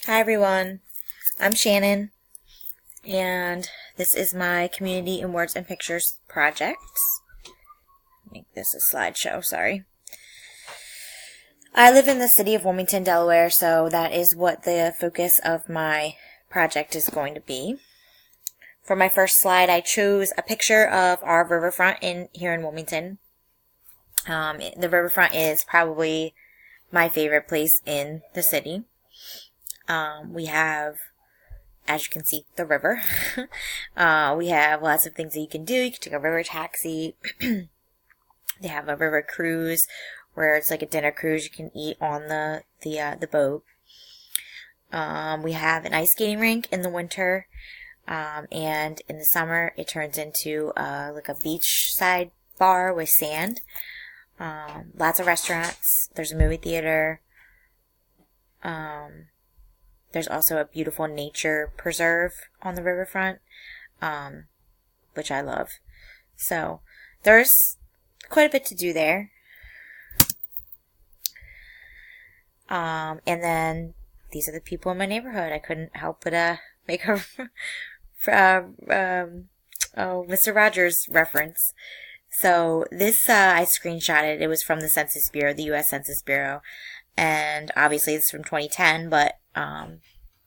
Hi everyone, I'm Shannon, and this is my Community in Words and Pictures project. Make this a slideshow, sorry. I live in the city of Wilmington, Delaware, so that is what the focus of my project is going to be. For my first slide, I chose a picture of our riverfront here in Wilmington. The riverfront is probably my favorite place in the city. We have, as you can see, the river. We have lots of things that you can do. You can take a river taxi. They have a river cruise where it's like a dinner cruise. You can eat on the boat. We have an ice skating rink in the winter. And in the summer, it turns into like a beachside bar with sand. Lots of restaurants. There's a movie theater. There's also a beautiful nature preserve on the riverfront, which I love. So there's quite a bit to do there. And then these are the people in my neighborhood. I couldn't help but make a Mr. Rogers reference. So this I screenshotted. It was from the Census Bureau, the U.S. Census Bureau. And obviously it's from 2010, but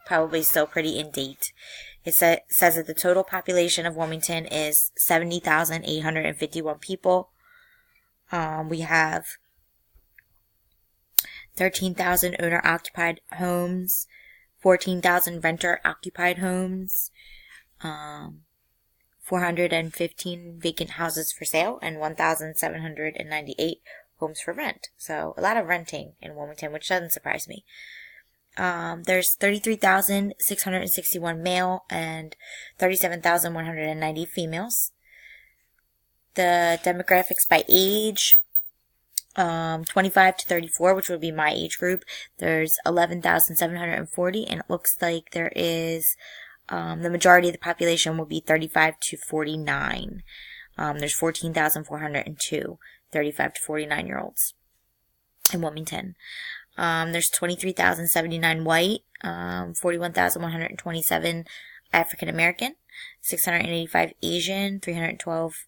probably still pretty in date. It says that the total population of Wilmington is 70,851 people. We have 13,000 owner-occupied homes, 14,000 renter-occupied homes, 415 vacant houses for sale, and 1,798 homes for rent. So a lot of renting in Wilmington, which doesn't surprise me. There's 33,661 male and 37,190 females. The demographics by age, 25 to 34, which would be my age group. There's 11,740, and it looks like there is, the majority of the population will be 35 to 49. There's 14,402. 35 to 49 year olds in Wilmington. There's 23,079 white, 41,127 African American, 685 Asian, 312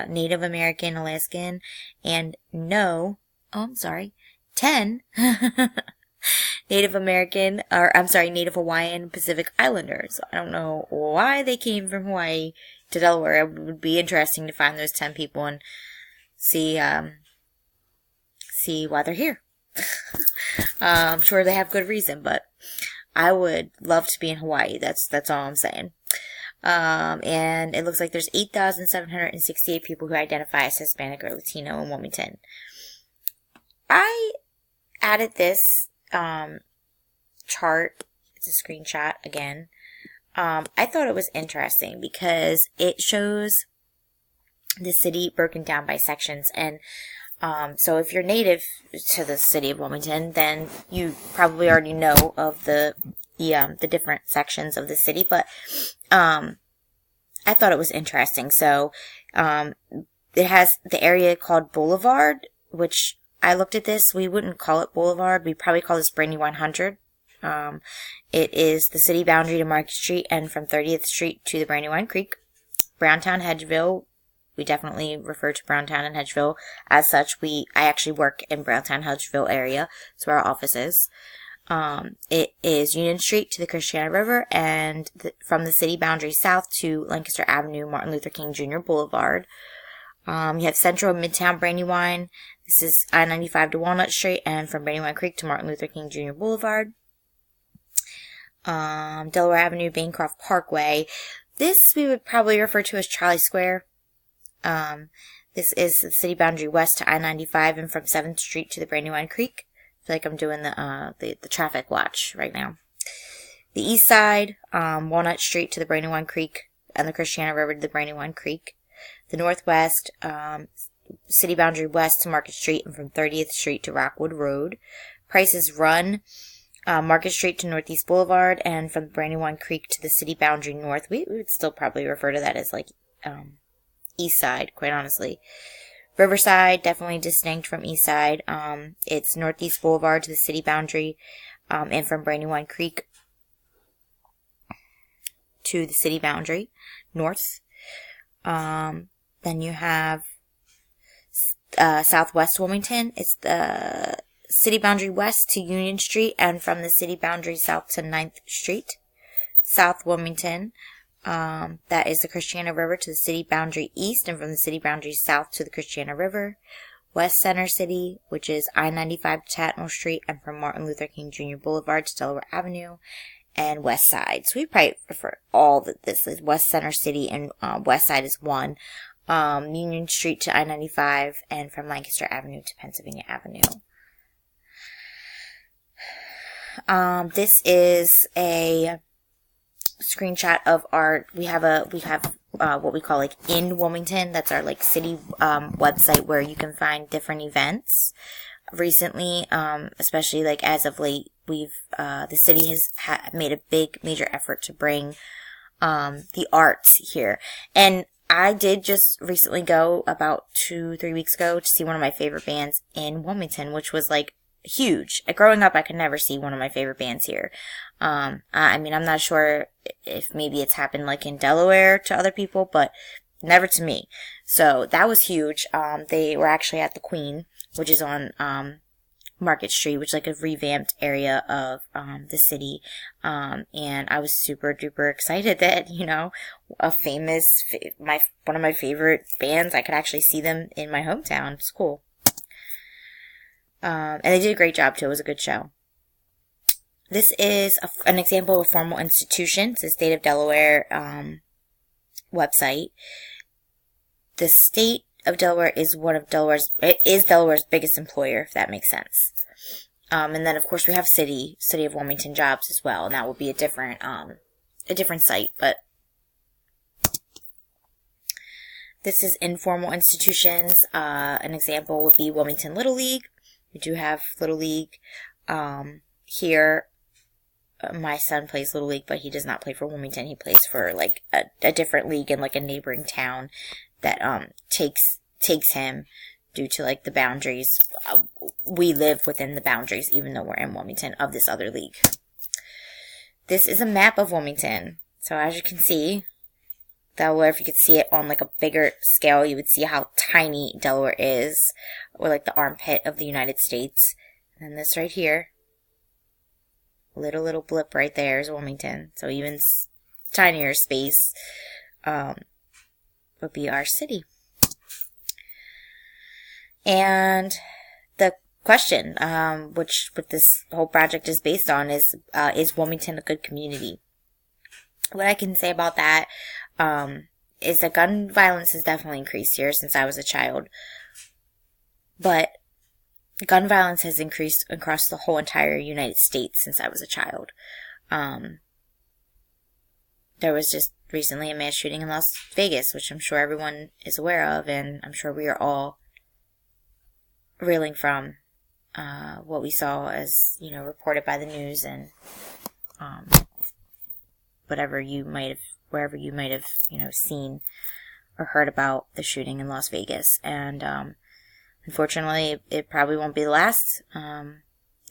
Native American, Alaskan, and 10 Native American, Native Hawaiian Pacific Islanders. I don't know why they came from Hawaii to Delaware. It would be interesting to find those 10 people and see why they're here. I'm sure they have good reason, but I would love to be in Hawaii. That's all I'm saying. And it looks like there's 8,768 people who identify as Hispanic or Latino in Wilmington. I added this chart. It's a screenshot again. I thought it was interesting because it shows the city broken down by sections, and so if you're native to the city of Wilmington, then you probably already know of the different sections of the city, but I thought it was interesting. So it has the area called Boulevard, which I looked at this, we wouldn't call it Boulevard, we'd probably call this Brandywine 100. It is the city boundary to Market Street and from 30th Street to the Brandywine Creek. Browntown, Hedgeville, we definitely refer to Browntown and Hedgeville as such. I actually work in Browntown, Hedgeville area. That's where our office is. It is Union Street to the Christiana River, and from the city boundary south to Lancaster Avenue, Martin Luther King Jr. Boulevard. You have Central and Midtown Brandywine. This is I-95 to Walnut Street, and from Brandywine Creek to Martin Luther King Jr. Boulevard. Delaware Avenue, Bancroft Parkway. This we would probably refer to as Charlie Square. This is the city boundary west to I-95 and from 7th Street to the Brandywine Creek. I feel like I'm doing the traffic watch right now. The east side, Walnut Street to the Brandywine Creek and the Christiana River to the Brandywine Creek. The northwest, city boundary west to Market Street and from 30th Street to Rockwood Road. Prices Run, Market Street to Northeast Boulevard, and from Brandywine Creek to the city boundary north. We would still probably refer to that as like east side, quite honestly. Riverside, definitely distinct from East Side. It's Northeast Boulevard to the city boundary, and from Brandywine Creek to the city boundary, north. Then you have Southwest Wilmington. It's the city boundary west to Union Street, and from the city boundary south to 9th Street. South Wilmington, that is the Christiana River to the city boundary east, and from the city boundary south to the Christiana River. West Center City, which is I-95 to Tatnall Street, and from Martin Luther King Jr. Boulevard to Delaware Avenue. And West Side. So we probably refer all that this is West Center City, and West Side is one. Union Street to I-95, and from Lancaster Avenue to Pennsylvania Avenue. This is a screenshot of we have what we call like in Wilmington. That's our like city website where you can find different events. Recently, especially like as of late, the city has made a major effort to bring the arts here. And I did just recently go about 2-3 weeks ago to see one of my favorite bands in Wilmington, which was like huge. Growing up, I could never see one of my favorite bands here. I mean, I'm not sure if maybe it's happened like in Delaware to other people, but never to me. So that was huge. They were actually at the Queen, which is on Market Street, which is like a revamped area of the city. And I was super duper excited that, you know, one of my favorite bands, I could actually see them in my hometown. It's cool. And they did a great job too. It was a good show. This is an example of a formal institution. It's the State of Delaware website. The State of Delaware is Delaware's biggest employer, if that makes sense. And then of course we have City of Wilmington jobs as well, and that will be a different site, but this is informal institutions. An example would be Wilmington Little League. We do have Little League, here. My son plays Little League, but he does not play for Wilmington. He plays for like a different league in like a neighboring town that takes him due to like the boundaries. We live within the boundaries, even though we're in Wilmington, of this other league. This is a map of Wilmington. So as you can see, Delaware, if you could see it on like a bigger scale, you would see how tiny Delaware is, or like the armpit of the United States. And this right here, little blip right there is Wilmington. So even tinier space would be our city. And the question, which this whole project is based on, is Wilmington a good community? What I can say about that is that gun violence has definitely increased here since I was a child. But gun violence has increased across the whole entire United States since I was a child. There was just recently a mass shooting in Las Vegas, which I'm sure everyone is aware of, and I'm sure we are all reeling from what we saw as, you know, reported by the news and wherever you might have, you know, seen or heard about the shooting in Las Vegas. And unfortunately, it probably won't be the last, and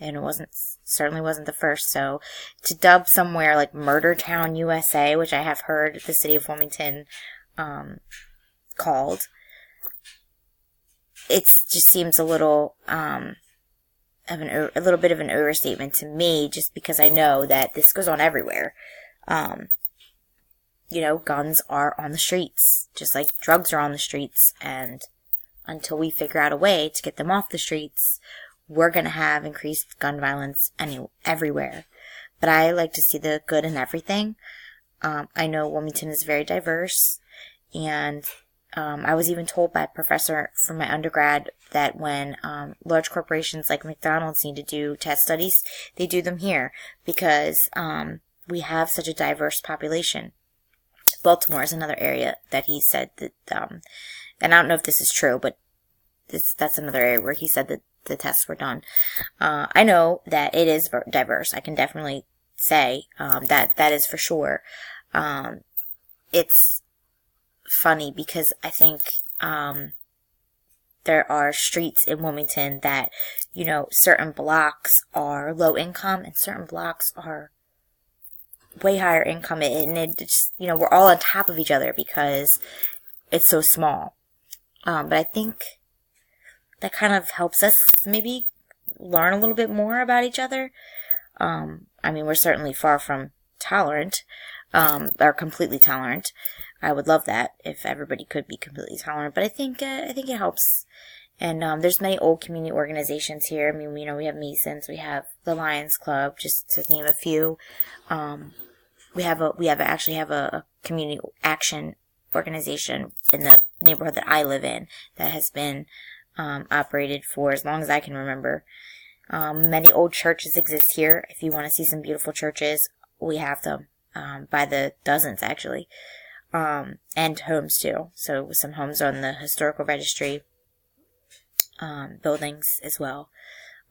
it certainly wasn't the first. So to dub somewhere like Murder Town, USA, which I have heard the city of Wilmington called, it just seems a little a little bit of an overstatement to me, just because I know that this goes on everywhere. You know, guns are on the streets, just like drugs are on the streets, and until we figure out a way to get them off the streets, we're going to have increased gun violence everywhere. But I like to see the good in everything. I know Wilmington is very diverse, and I was even told by a professor from my undergrad that when large corporations like McDonald's need to do test studies, they do them here because we have such a diverse population. Baltimore is another area that he said that, and I don't know if this is true, but that's another area where he said that the tests were done. I know that it is diverse. I can definitely say that is for sure. It's funny because I think there are streets in Wilmington that, you know, certain blocks are low income and certain blocks are way higher income, and it just, we're all on top of each other because it's so small. But I think that kind of helps us maybe learn a little bit more about each other. We're certainly far from tolerant, or completely tolerant. I would love that if everybody could be completely tolerant, but I think it helps. And there's many old community organizations here. We have Masons, we have the Lions Club, just to name a few. We actually have a community action organization in the neighborhood that I live in that has been operated for as long as I can remember. Many old churches exist here. If you want to see some beautiful churches, we have them by the dozens, actually. And homes too. So some homes on the historical registry, buildings as well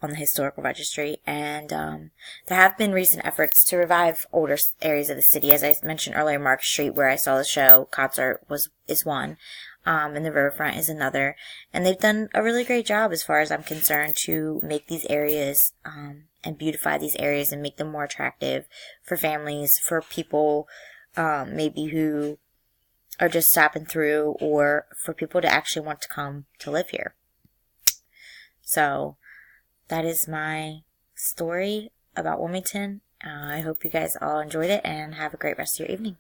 on the historical registry. And there have been recent efforts to revive older areas of the city. As I mentioned earlier, Market Street, where I saw the show concert, is one. And the riverfront is another. And they've done a really great job, as far as I'm concerned, to make these areas and beautify these areas and make them more attractive for families, for people maybe who are just stopping through, or for people to actually want to come to live here. So that is my story about Wilmington. I hope you guys all enjoyed it and have a great rest of your evening.